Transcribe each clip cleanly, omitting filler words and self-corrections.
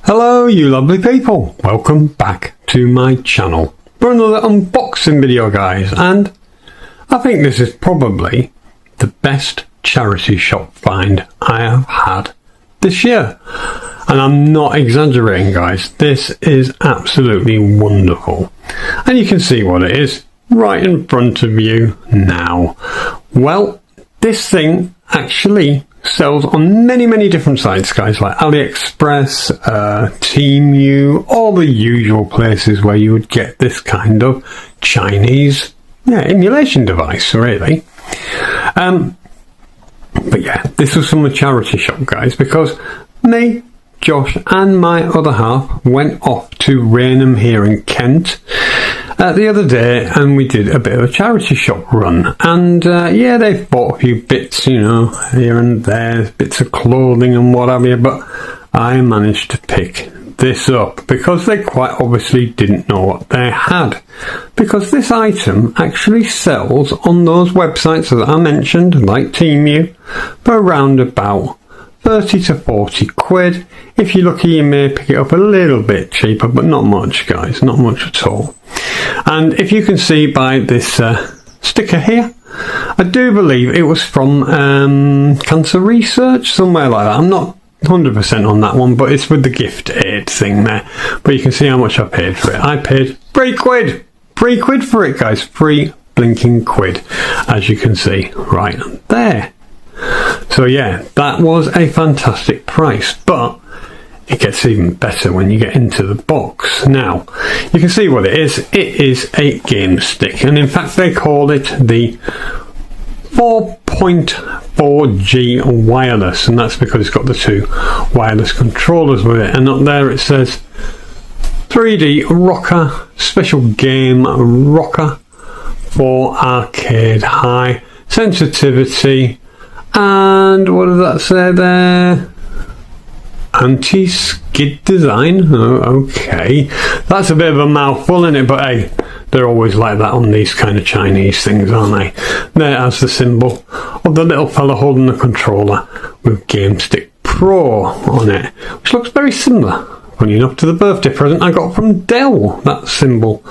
Hello you lovely people, welcome back to my channel for another unboxing video guys, and I think this is probably the best charity shop find I have had this year, and I'm not exaggerating guys, this is absolutely wonderful, and you can see what it is right in front of you now. Well, this thing actually sells on many different sites guys, like AliExpress, Temu, all the usual places where you would get this kind of Chinese emulation device really. But yeah, this was from a charity shop guys, because me, Josh and my other half went off to Rainham here in Kent the other day, and we did a bit of a charity shop run, and yeah, they bought a few bits, you know, here and there, bits of clothing and what have you, but I managed to pick this up because they quite obviously didn't know what they had, because this item actually sells on those websites that I mentioned, like Temu, for around about 30 to 40 quid. If you're lucky you may pick it up a little bit cheaper, but not much guys, not much at all. And if you can see by this sticker here, I do believe it was from cancer research, somewhere like that. I'm not 100% on that one, but it's with the gift aid thing there. But you can see how much I paid for it. I paid 3 quid! 3 quid for it guys, 3 blinking quid, as you can see right there. So yeah, that was a fantastic price, but it gets even better when you get into the box. Now, you can see what it is. It is a game stick, and in fact they call it the 4.4G wireless, and that's because it's got the 2 wireless controllers with it, and up there it says 3D rocker, special game rocker for arcade high sensitivity. And what does that say there? Anti-skid design. Oh, okay, that's a bit of a mouthful, isn't it? But hey, they're always like that on these kind of Chinese things, aren't they? There has the symbol of the little fella holding the controller with Game Stick Pro on it, which looks very similar, funny enough, to the birthday present I got from Dell. That symbol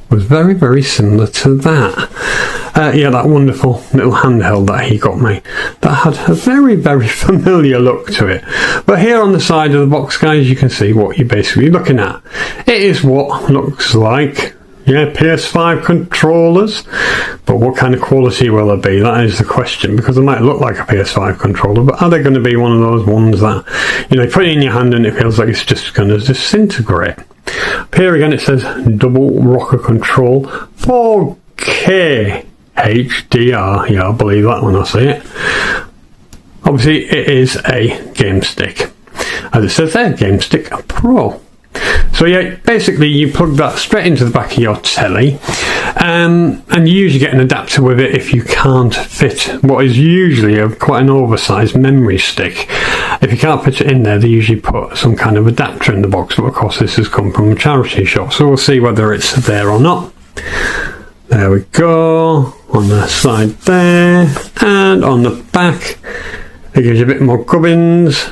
was very similar to that. Yeah, that wonderful little handheld that he got me, that had a very familiar look to it. But here on the side of the box guys, you can see what you're basically looking at. It is what looks like, yeah, PS5 controllers, but what kind of quality will it be? That is the question, because they might look like a PS5 controller, but are they going to be one of those ones that, you know, you put it in your hand and it feels like it's just going to disintegrate? Up here again it says double rocker control, 4K HDR, yeah, I believe that when I see it. Obviously it is a game stick, as it says there, Game Stick Pro. So yeah, basically you plug that straight into the back of your telly, and you usually get an adapter with it if you can't fit what is usually quite an oversized memory stick. If you can't fit it in there, they usually put some kind of adapter in the box, but of course this has come from a charity shop, so we'll see whether it's there or not. There we go, on the side there, and on the back it gives you a bit more gubbins.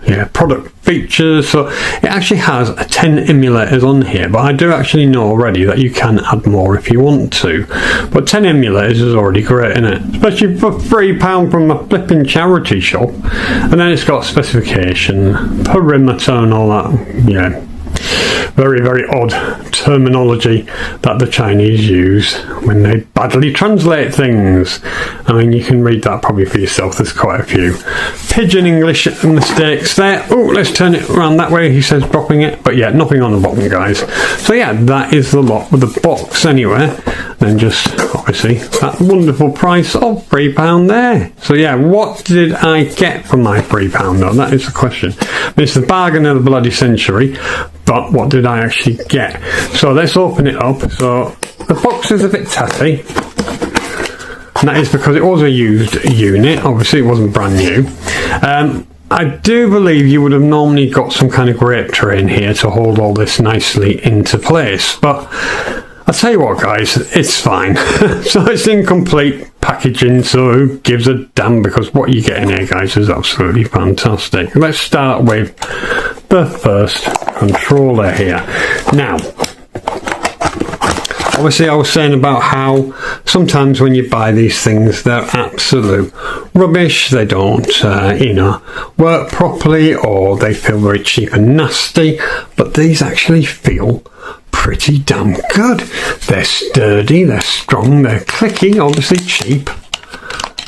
Yeah, product features. So it actually has 10 emulators on here, but I do actually know already that you can add more if you want to. But 10 emulators is already great, isn't it? Especially for £3 from a flipping charity shop. And then it's got specification, perimeter and all that. Yeah, very odd terminology that the Chinese use when they badly translate things. I mean, you can read that probably for yourself. There's quite a few pigeon English mistakes there. Oh, let's turn it around that way, he says, dropping it. But yeah, nothing on the bottom, guys. So yeah, that is the lot with the box anyway. Then just obviously that wonderful price of £3 there. So yeah, what did I get for my £3 though? That is the question. It's the bargain of the bloody century, but what did I actually get? So let's open it up. So the box is a bit tatty, and that is because it was a used unit. Obviously it wasn't brand new. I do believe you would have normally got some kind of grape tray in here to hold all this nicely into place, but I'll tell you what guys, it's fine. So it's incomplete packaging, so who gives a damn, because what you get in here guys is absolutely fantastic. Let's start with the first controller here. Now, obviously I was saying about how sometimes when you buy these things they're absolute rubbish, they don't work properly, or they feel very cheap and nasty, but these actually feel pretty damn good. They're sturdy, they're strong, they're clicky, obviously cheap,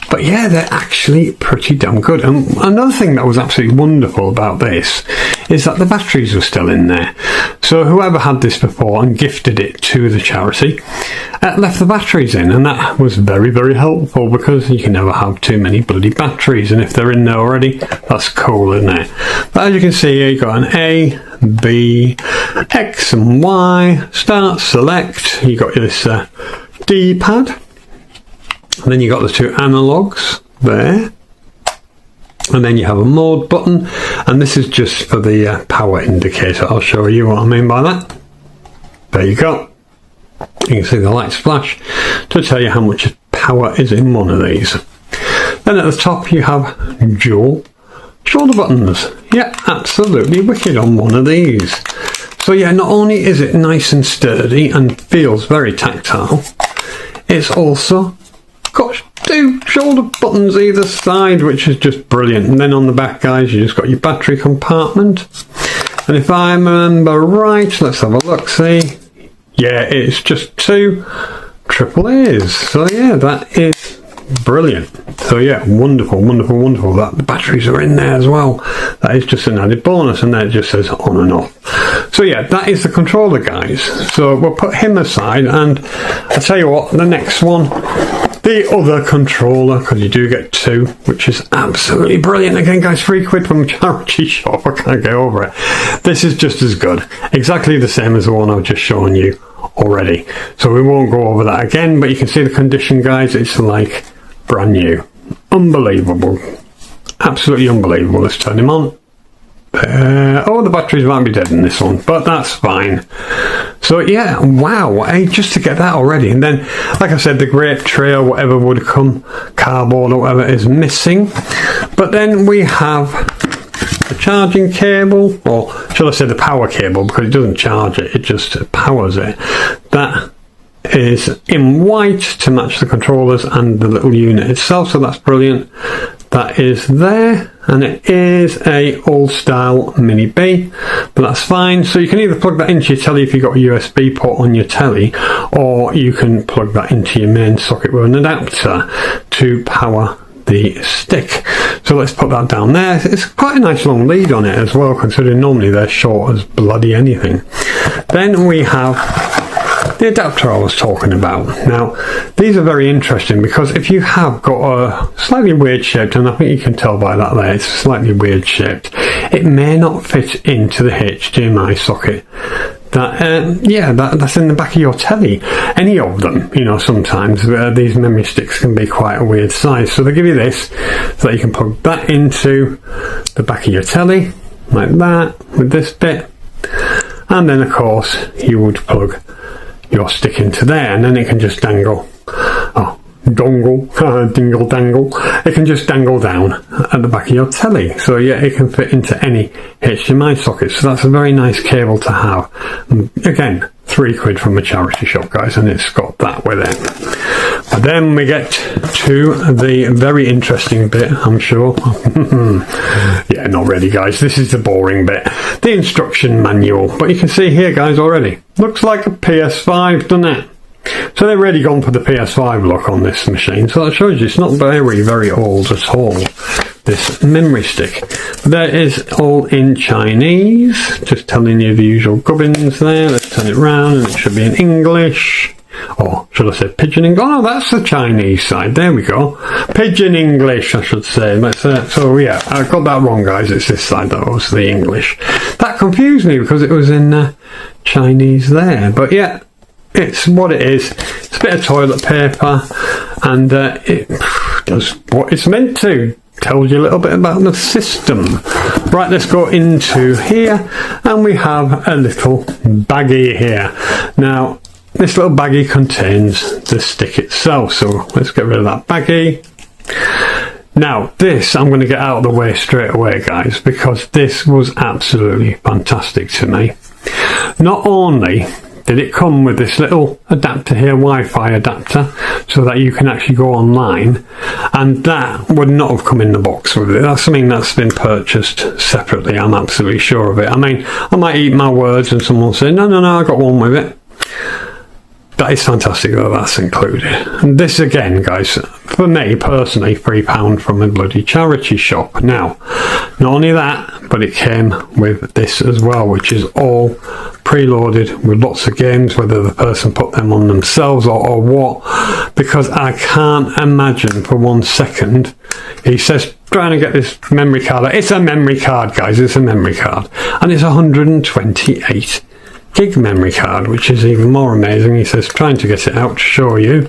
but yeah, they're actually pretty damn good. And another thing that was absolutely wonderful about this is that the batteries were still in there. So whoever had this before and gifted it to the charity left the batteries in, and that was very, very helpful, because you can never have too many bloody batteries, and if they're in there already, that's cool, isn't it? But as you can see here, you've got an A, B, X and Y, start, select, you've got this D-pad, and then you've got the two analogues there. And then you have a mode button, and this is just for the power indicator. I'll show you what I mean by that. There you go. You can see the lights flash to tell you how much power is in one of these. Then at the top you have dual shoulder buttons. Yeah, absolutely wicked on one of these. So yeah, not only is it nice and sturdy and feels very tactile, it's also got two shoulder buttons either side, which is just brilliant. And then on the back guys, you just got your battery compartment, and if I remember right, let's have a look, see, yeah, it's just two triple A's. So yeah, that is brilliant. So yeah, wonderful, wonderful, wonderful that the batteries are in there as well. That is just an added bonus, and there it just says on and off. So yeah, that is the controller guys. So we'll put him aside, and I'll tell you what, the next one, the other controller, because you do get two, which is absolutely brilliant. Again guys, £3 from a charity shop, I can't get over it. This is just as good, exactly the same as the one I've just shown you already, so we won't go over that again, but you can see the condition guys, it's like brand new. Unbelievable, absolutely unbelievable. Let's turn him on. Oh, the batteries might be dead in this one, but that's fine. So yeah, wow, hey, just to get that already. And then, like I said, the grape tray or whatever would come, cardboard or whatever, is missing. But then we have the charging cable, or should I say the power cable, because it doesn't charge it, it just powers it. That is in white to match the controllers and the little unit itself, so that's brilliant. That is there, and it is a old style Mini B, but that's fine. So you can either plug that into your telly if you've got a USB port on your telly, or you can plug that into your main socket with an adapter to power the stick. So let's put that down there. It's quite a nice long lead on it as well, considering normally they're short as bloody anything. Then we have the adapter I was talking about. Now, these are very interesting, because if you have got a slightly weird shaped, and I think you can tell by that there, it's slightly weird shaped, it may not fit into the HDMI socket that's in the back of your telly. Any of them, sometimes these memory sticks can be quite a weird size, so they give you this so that you can plug that into the back of your telly like that with this bit, and then of course you would plug your stick into there, and then it can just dangle. Dingle dangle. It can just dangle down at the back of your telly. So yeah, it can fit into any HDMI socket. So that's a very nice cable to have. And again, £3 from a charity shop, guys, and it's got that with it. But then we get to the very interesting bit, I'm sure. Yeah, not really, guys. This is the boring bit. The instruction manual. But you can see here, guys, already. Looks like a PS5, doesn't it? So they've really gone for the PS5 look on this machine, so that shows you it's not very, very old at all, this memory stick. That is all in Chinese, just telling you the usual gubbins there. Let's turn it round and it should be in English, or should I say Pidgin English? Oh no, that's the Chinese side, there we go. Pidgin English, I should say. So yeah, I got that wrong, guys, it's this side that was the English. That confused me because it was in Chinese there, but yeah, it's what it is. It's a bit of toilet paper, and it does what it's meant to. tells you a little bit about the system. Right, let's go into here, and we have a little baggie here. Now, this little baggie contains the stick itself, so let's get rid of that baggie. Now, this I'm going to get out of the way straight away, guys, because this was absolutely fantastic to me. Not only did it come with this little adapter here, Wi-Fi adapter, so that you can actually go online, and that would not have come in the box with it. That's something that's been purchased separately, I'm absolutely sure of it. I mean, I might eat my words and someone will say, no, I got one with it. That is fantastic that that's included. And this again, guys, for me personally, £3 from a bloody charity shop. Now, not only that, but it came with this as well, which is all preloaded with lots of games, whether the person put them on themselves or what, because I can't imagine for 1 second. He says, trying to get this memory card. It's a memory card, guys, it's a memory card. And it's 128 gig memory card, which is even more amazing. He says, trying to get it out to show you.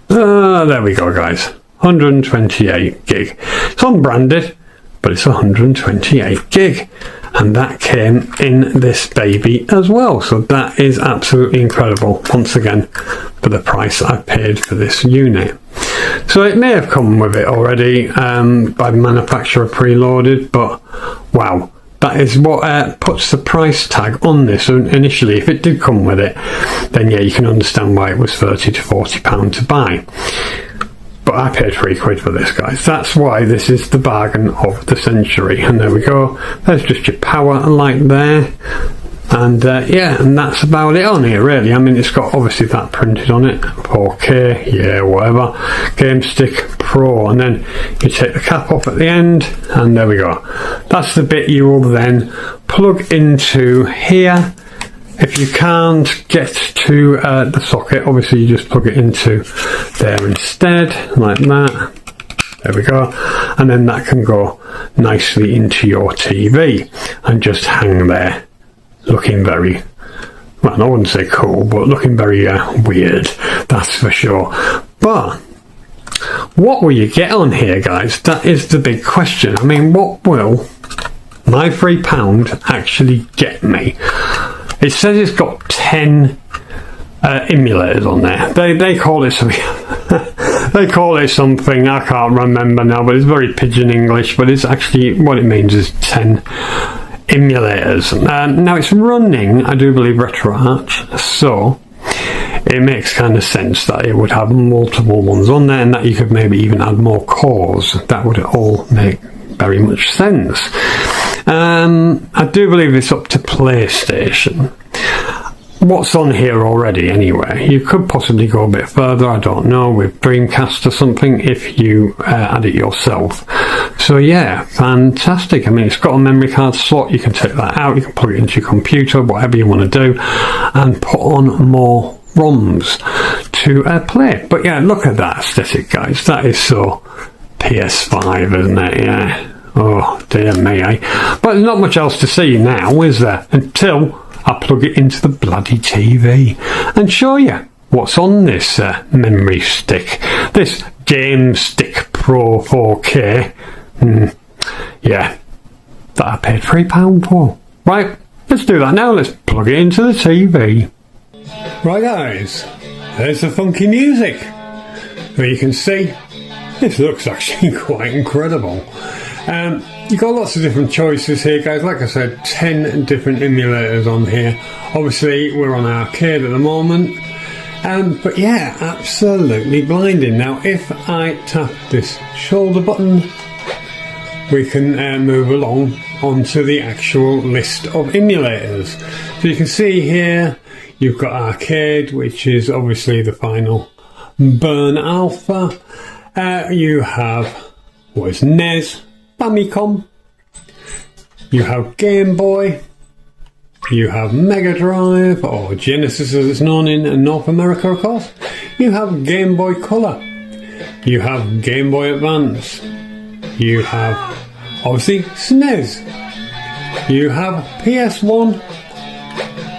There we go, guys. 128 gig. It's unbranded, but it's 128 gig. And that came in this baby as well. So that is absolutely incredible, once again, for the price I paid for this unit. So it may have come with it already by the manufacturer preloaded, but wow. That is what puts the price tag on this. Initially, if it did come with it, then yeah, you can understand why it was £30 to £40 to buy. But I paid £3 for this, guys. That's why this is the bargain of the century. And there we go. There's just your power light there. And yeah, and that's about it on here, really. I mean, it's got obviously that printed on it. 4K, yeah, whatever. Game Stick Pro. And then you take the cap off at the end. And there we go. That's the bit you will then plug into here. If you can't get to the socket, obviously you just plug it into there instead, like that. There we go. And then that can go nicely into your TV and just hang there. Looking very, well, I wouldn't say cool, but looking very weird, that's for sure. But what will you get on here, guys? That is the big question. I mean, what will my £3 actually get me? It says it's got 10 emulators on there. They call it something. They call it something I can't remember now, but it's very pidgin English. But it's actually what it means is 10 emulators. Now it's running, I do believe, RetroArch, so it makes kind of sense that it would have multiple ones on there, and that you could maybe even add more cores. That would all make very much sense. I do believe it's up to PlayStation. What's on here already anyway? You could possibly go a bit further, I don't know, with Dreamcast or something if you add it yourself. So yeah, fantastic. I mean, it's got a memory card slot. You can take that out, you can plug it into your computer, whatever you want to do, and put on more ROMs to play. But yeah, look at that aesthetic, guys. That is so PS5, isn't it? Yeah. Oh dear me, eh? But there's not much else to see now, is there? Until I plug it into the bloody TV and show you what's on this memory stick. This Game Stick Pro 4K. Yeah, that I paid £3 for. Right, let's do that now. Let's plug it into the TV. Right, guys, there's the funky music. Where you can see, this looks actually quite incredible. You've got lots of different choices here, guys. Like I said, 10 different emulators on here. Obviously, we're on arcade at the moment. But yeah, absolutely blinding. Now, if I tap this shoulder button, we can move along onto the actual list of emulators. So you can see here, you've got arcade, which is obviously the final Burn Alpha. You have, what is NES? Famicom, you have Game Boy, you have Mega Drive, or Genesis as it's known in North America, of course. You have Game Boy Color, you have Game Boy Advance, you have obviously SNES, you have PS1,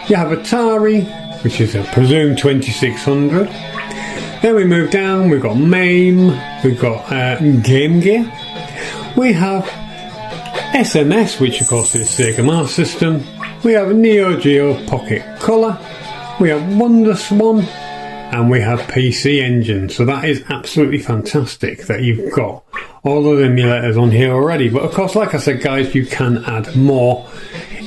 you have Atari, which is a presumed 2600. Then we move down, we've got MAME, we've got Game Gear. we have SMS, which of course is Sega Master System. We have Neo Geo Pocket Color. We have WonderSwan. And we have PC Engine. So that is absolutely fantastic that you've got all those emulators on here already. But of course, like I said, guys, you can add more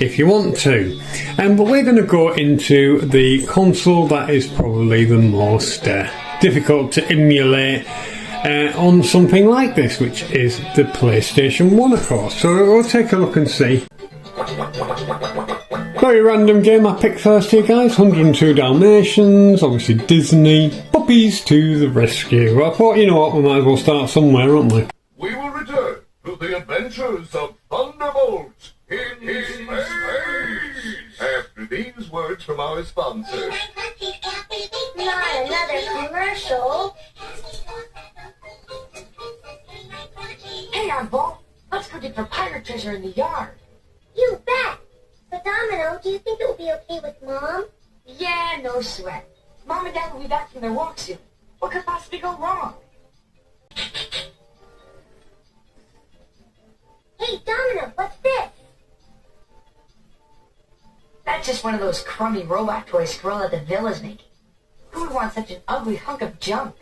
if you want to. But we're going to go into the console that is probably the most difficult to emulate on something like this, which is the PlayStation 1, of course. So we'll take a look and see. Very random game I picked first here, guys. 102 Dalmatians, obviously Disney. Puppies to the rescue. I thought, you know what, we might as well start somewhere, aren't we? We will return to the adventures of Thunderbolt in space. After these words from our sponsor. Not another commercial. Hey, Oddball, let's go dig for pirate treasure in the yard. You bet. But Domino, do you think it will be okay with Mom? Yeah, no sweat. Mom and Dad will be back from their walk soon. What could possibly go wrong? Hey, Domino, what's this? That's just one of those crummy robot toys Squirrel at the Villa's making. Who would want such an ugly hunk of junk?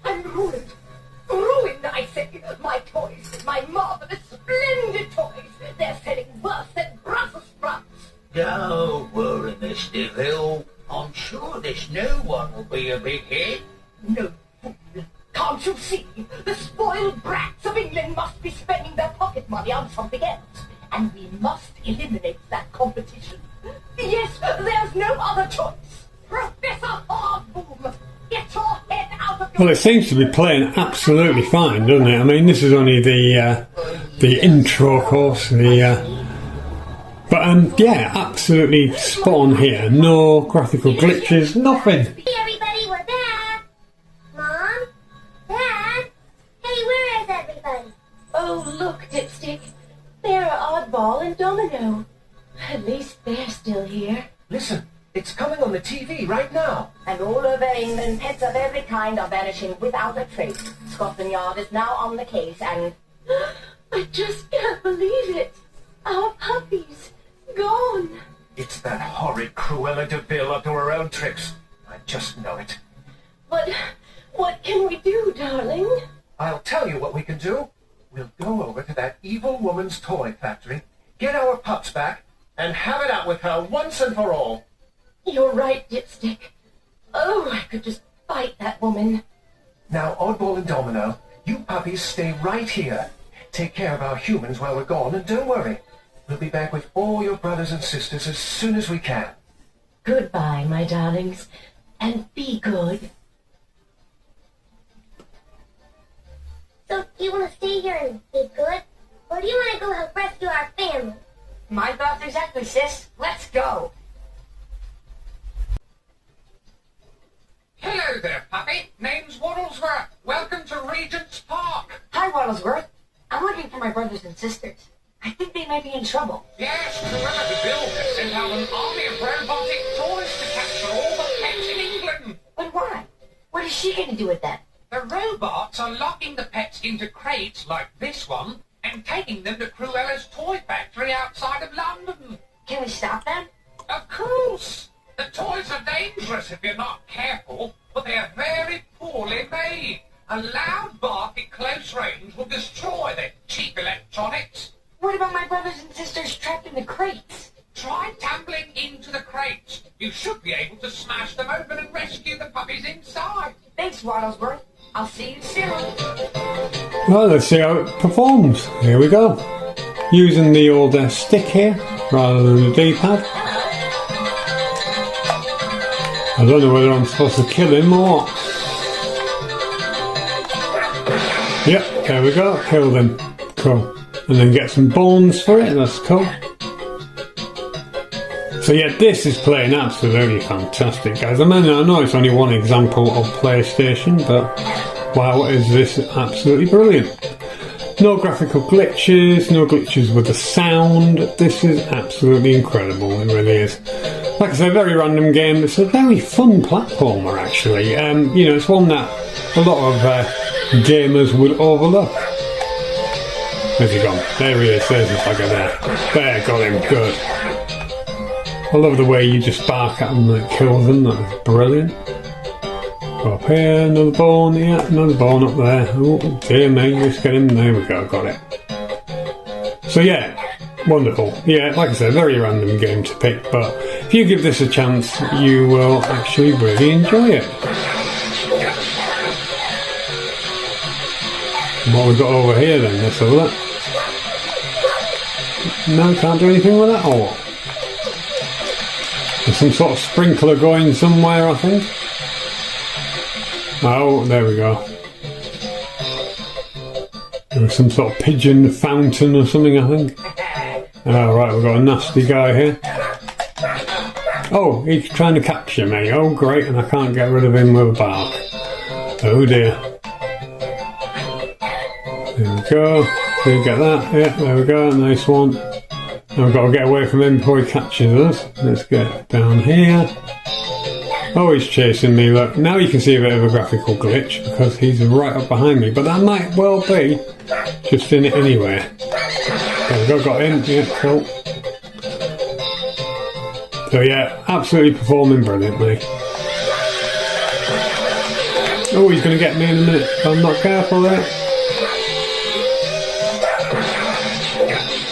I'm ruined. Ruined, I say. My toys, my marvelous, splendid toys. They're selling worse than Brussels sprouts. Don't worry, Mr. Hill. I'm sure this new one will be a big hit. No, can't you see? The spoiled brats of England must be spending their pocket money on something else. And we must eliminate that competition. Yes, there's no other choice. Professor Hardboom, get your head out of your... Well, it seems to be playing absolutely fine, doesn't it? I mean, this is only the intro course, but yeah, absolutely spot on here. No graphical glitches, nothing. Hey, everybody, we're back. Mom? Dad? Hey, where is everybody? Oh, look, Dipstick. There are Oddball and Domino. At least they're still here. Listen, it's coming on the TV right now. And all over England, pets of every kind are vanishing without a trace. Scotland Yard is now on the case and... I just can't believe it. Our puppies, gone. It's that horrid Cruella de Vil up to her own tricks. I just know it. But what can we do, darling? I'll tell you what we can do. We'll go over to that evil woman's toy factory, get our pups back, and have it out with her once and for all. You're right, Dipstick. Oh, I could just bite that woman. Now, Oddball and Domino, you puppies stay right here. Take care of our humans while we're gone, and don't worry. We'll be back with all your brothers and sisters as soon as we can. Goodbye, my darlings, and be good. So, do you want to stay here and be good? Or do you want to go help rescue our family? My thoughts exactly, sis. Let's go. Hello there, puppy. Name's Waddlesworth. Welcome to Regent's Park. Hi, Waddlesworth. I'm looking for my brothers and sisters. I think they might be in trouble. Yes, Cruella de Vil has sent out an army of robotic toys to capture all the pets in England. But why? What is she going to do with that? The robots are locking the pets into crates like this one and taking them to Cruella's toy factory outside of London. Can we stop them? Of course. The toys are dangerous if you're not careful, but they are very poorly made. A loud bark at close range will destroy their cheap electronics. What about my brothers and sisters trapped in the crates? Try tumbling into the crates. You should be able to smash them open and rescue the puppies inside. Thanks, Waddlesworth. I'll see you soon. Well, let's see how it performs. Here we go. Using the old stick here rather than the D-pad. I don't know whether I'm supposed to kill him or what. Yep, there we go. Kill them. Cool. And then get some bones for it. That's cool. So yeah, this is playing absolutely fantastic, guys. I mean, I know it's only one example of PlayStation, but wow, is this absolutely brilliant. No graphical glitches, no glitches with the sound. This is absolutely incredible, it really is. Like I said, very random game. It's a very fun platformer, actually. You know, it's one that a lot of gamers would overlook. Where's he gone? There he is, there's the bugger there. There, got him, good. I love the way you just bark at them and it kills them, that's brilliant. Go up here, another bone, yeah, another bone up there. Oh dear me, let's get him, there we go, got it. So yeah, wonderful. Yeah, like I said, very random game to pick, but if you give this a chance, you will actually really enjoy it. And what we've got over here then, let's have a look. No, can't do anything with that, or what? There's some sort of sprinkler going somewhere, I think. Oh, there we go. There was some sort of pigeon fountain or something, I think. Oh, right, we've got a nasty guy here. Oh, he's trying to capture me. Oh, great, and I can't get rid of him with a bark. Oh, dear. There we go. Do we get that? Yeah, there we go. Nice one. Now we've got to get away from him before he catches us. Let's get down here. Oh, he's chasing me. Look, now you can see a bit of a graphical glitch because he's right up behind me. But that might well be just in it anyway. There we go, got him. Yeah, cool. So yeah, absolutely performing brilliantly. Oh, he's going to get me in a minute if I'm not careful there.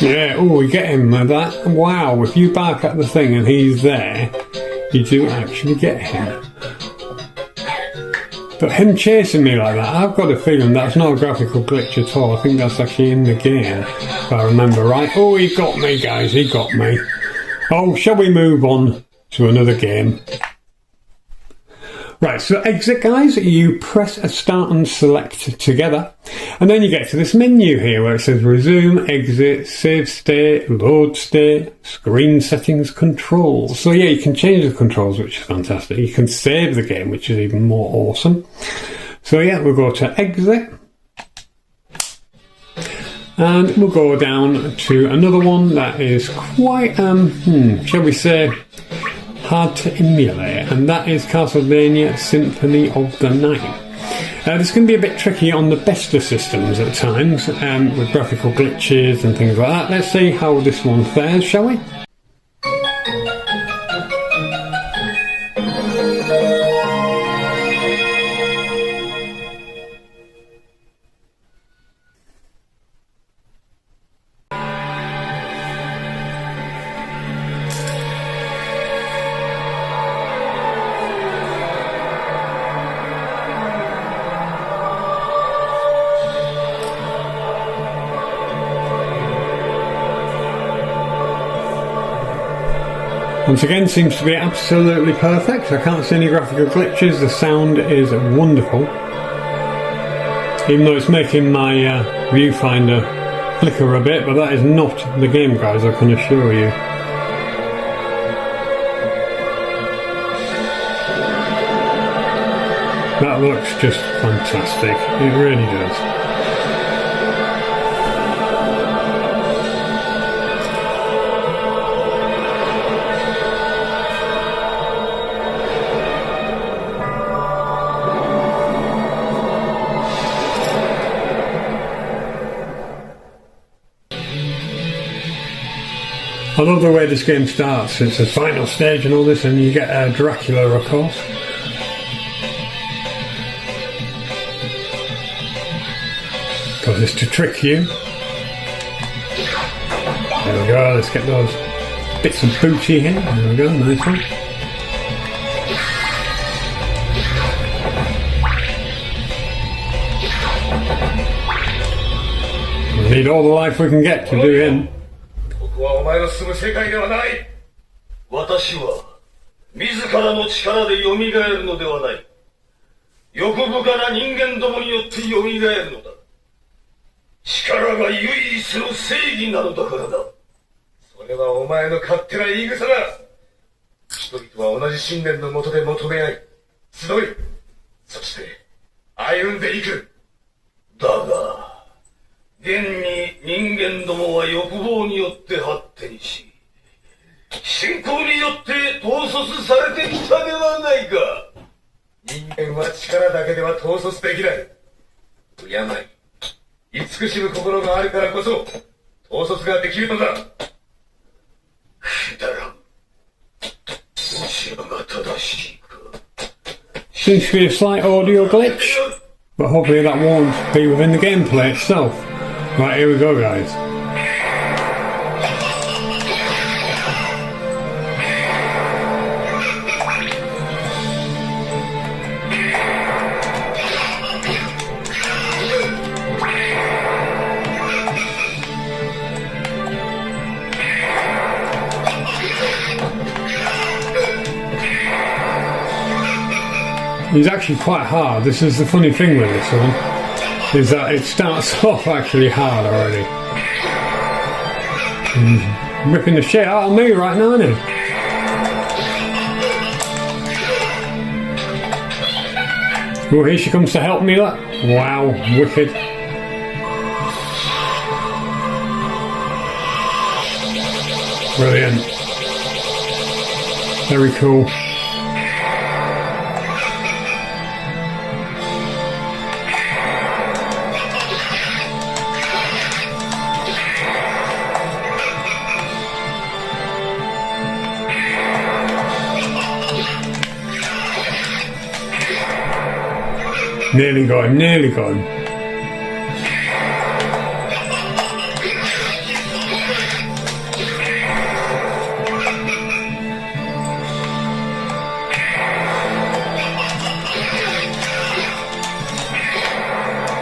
Yeah, oh, we get him with that. Wow, if you bark at the thing and he's there, you do actually get him. But him chasing me like that, I've got a feeling that's not a graphical glitch at all. I think that's actually in the game, if I remember right. Oh, he got me, guys, he got me. Oh, shall we move on to another game? Right, so exit, guys. You press a start and select together, and then you get to this menu here where it says resume, exit, save state, load state, screen settings, controls. So yeah, you can change the controls, which is fantastic. You can save the game, which is even more awesome. So yeah, we'll go to exit, and we'll go down to another one that is quite, shall we say, hard to emulate, and that is Castlevania Symphony of the Night. This can be a bit tricky on the bester systems at times, with graphical glitches and things like that. Let's see how this one fares, shall we? Once again, seems to be absolutely perfect. I can't see any graphical glitches. The sound is wonderful. Even though it's making my viewfinder flicker a bit, but that is not the game, guys, I can assure you. That looks just fantastic. It really does. I love the way this game starts. It's the final stage and all this, and you get Dracula, of course. Because it's to trick you. There we go, let's get those bits of booty here. There we go, nice one. We need all the life we can get to do him. ここはお前の住む世界ではない。私は自らの力で蘇るのではない。欲深な人間どもによって蘇るのだ。力が唯一の正義なのだからだ。それはお前の勝手な言い草だ。人々は同じ信念のもとで求め合い、集い、そして歩んでいく。だが現に人間どもは欲望によって発展し、信仰によって統率されてきたではないか。人間は力だけでは統率できない。敬い、慈しむ心があるからこそ統率ができるのだ。くだらん。後ろが正しいか。 Seems to be a slight audio glitch, but hopefully that won't be within the gameplay itself. Right, here we go, guys. It's actually quite hard. This is the funny thing with this one, is that it starts off actually hard already. Ripping the shit out of me right now, isn't it? Oh, here she comes to help me, look. Wow, wicked. Brilliant. Very cool. Nearly got him, nearly got him.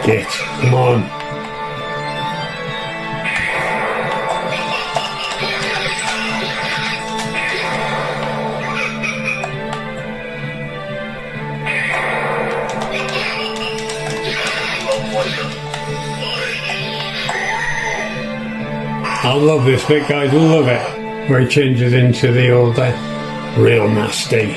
Get, come on. I love this bit, guys, love it, where he changes into the old real nasty.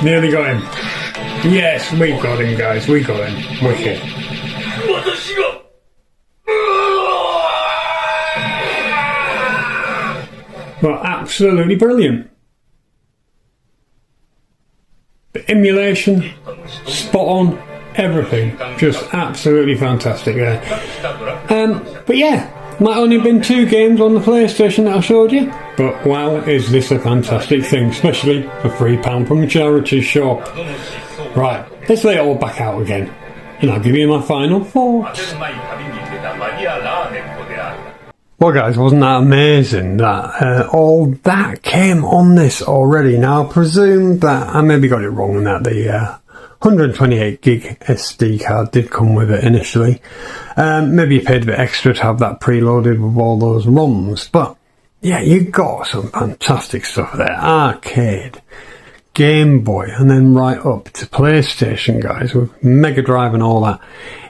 Nearly got him. Yes, we got him, guys. We got him. Wicked. Well, absolutely brilliant. The emulation, spot on, everything. Just absolutely fantastic there. But yeah, might only been 2 games on the PlayStation that I showed you. But wow, is this a fantastic thing, especially for £3 from a charity shop. Right, let's lay it all back out again, and I'll give you my final thoughts. Well guys, wasn't that amazing that all that came on this already? Now I presume that I maybe got it wrong and that the 128 gig SD card did come with it initially. Maybe you paid a bit extra to have that preloaded with all those ROMs, but yeah, you got some fantastic stuff there. Arcade, Game Boy, and then right up to PlayStation, guys, with Mega Drive and all that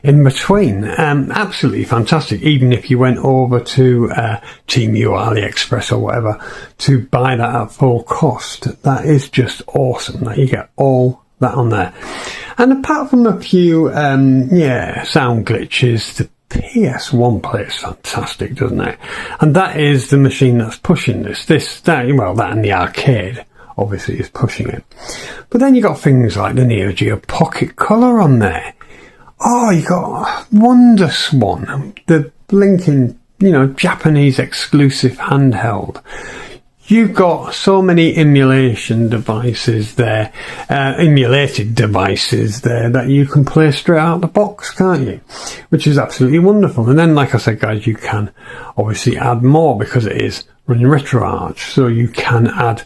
in between. Absolutely fantastic. Even if you went over to Temu, AliExpress or whatever to buy that at full cost, that is just awesome that you get all that on there. And apart from a few sound glitches, the PS1 plays fantastic, doesn't it? And that is the machine that's pushing that and the arcade obviously is pushing it. But then you got things like the Neo Geo Pocket Color on there. Oh, you got Wonder Swan, the blinking, Japanese exclusive handheld. You've got so many emulated devices there that you can play straight out of the box, can't you? Which is absolutely wonderful. And then, like I said, guys, you can obviously add more because it is running RetroArch. So you can add,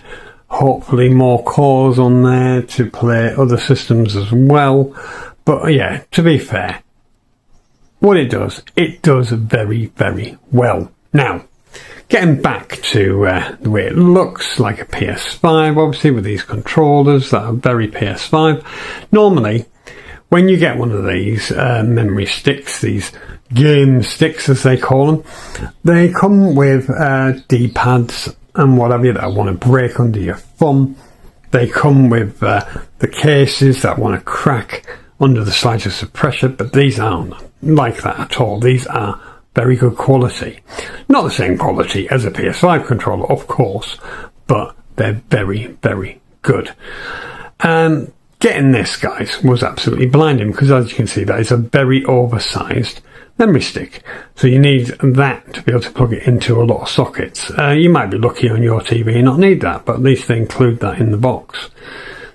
hopefully, more cores on there to play other systems as well. But yeah, to be fair, what it does very, very well. Now, getting back to the way it looks like a PS5, obviously with these controllers that are very PS5. Normally, when you get one of these memory sticks, these game sticks as they call them, they come with D-pads and whatever that want to break under your thumb. They come with the cases that want to crack under the slightest of pressure, but these aren't like that at all. These are very good quality. Not the same quality as a PS5 controller, of course, but they're very, very good. Getting this, guys, was absolutely blinding because, as you can see, that is a very oversized memory stick. So you need that to be able to plug it into a lot of sockets. You might be lucky on your TV and not need that, but at least they include that in the box.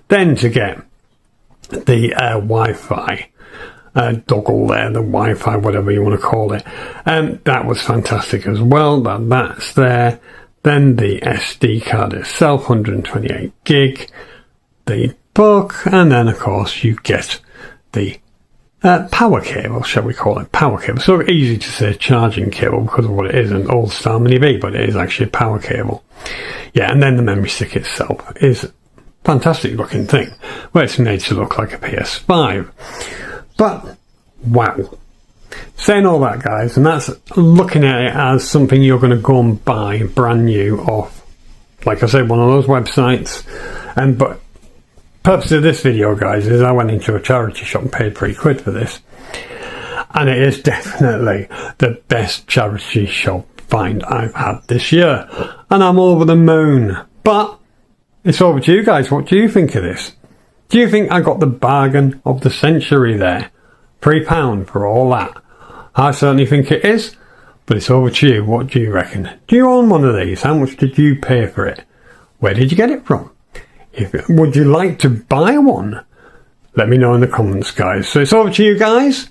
Then to get the Wi-Fi dongle there, the Wi-Fi, whatever you want to call it, that was fantastic as well. That's there. Then the SD card itself, 128 gig, the book, and then of course you get the power cable, shall we call it power cable. So easy to say charging cable because of what it is, an old style mini B, but it is actually a power cable. Yeah, and then the memory stick itself is a fantastic looking thing, where it's made to look like a PS5. But wow, saying all that, guys, and that's looking at it as something you're going to go and buy brand new off, like I said, one of those websites. But purpose of this video, guys, is I went into a charity shop and paid £3 for this, and it is definitely the best charity shop find I've had this year, and I'm over the moon. But it's over to you guys. What do you think of this? Do you think I got the bargain of the century there? £3 for all that? I certainly think it is, but it's over to you. What do you reckon? Do you own one of these? How much did you pay for it? Where did you get it from? Would you like to buy one? Let me know in the comments, guys. So it's over to you guys,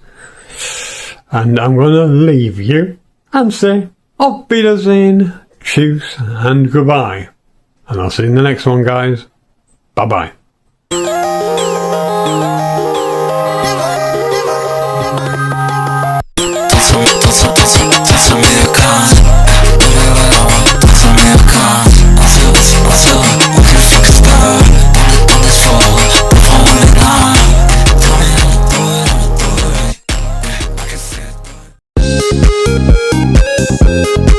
and I'm going to leave you and say auf Wiedersehen, tschüss, and goodbye. And I'll see you in the next one, guys. Bye-bye. We'll be right back.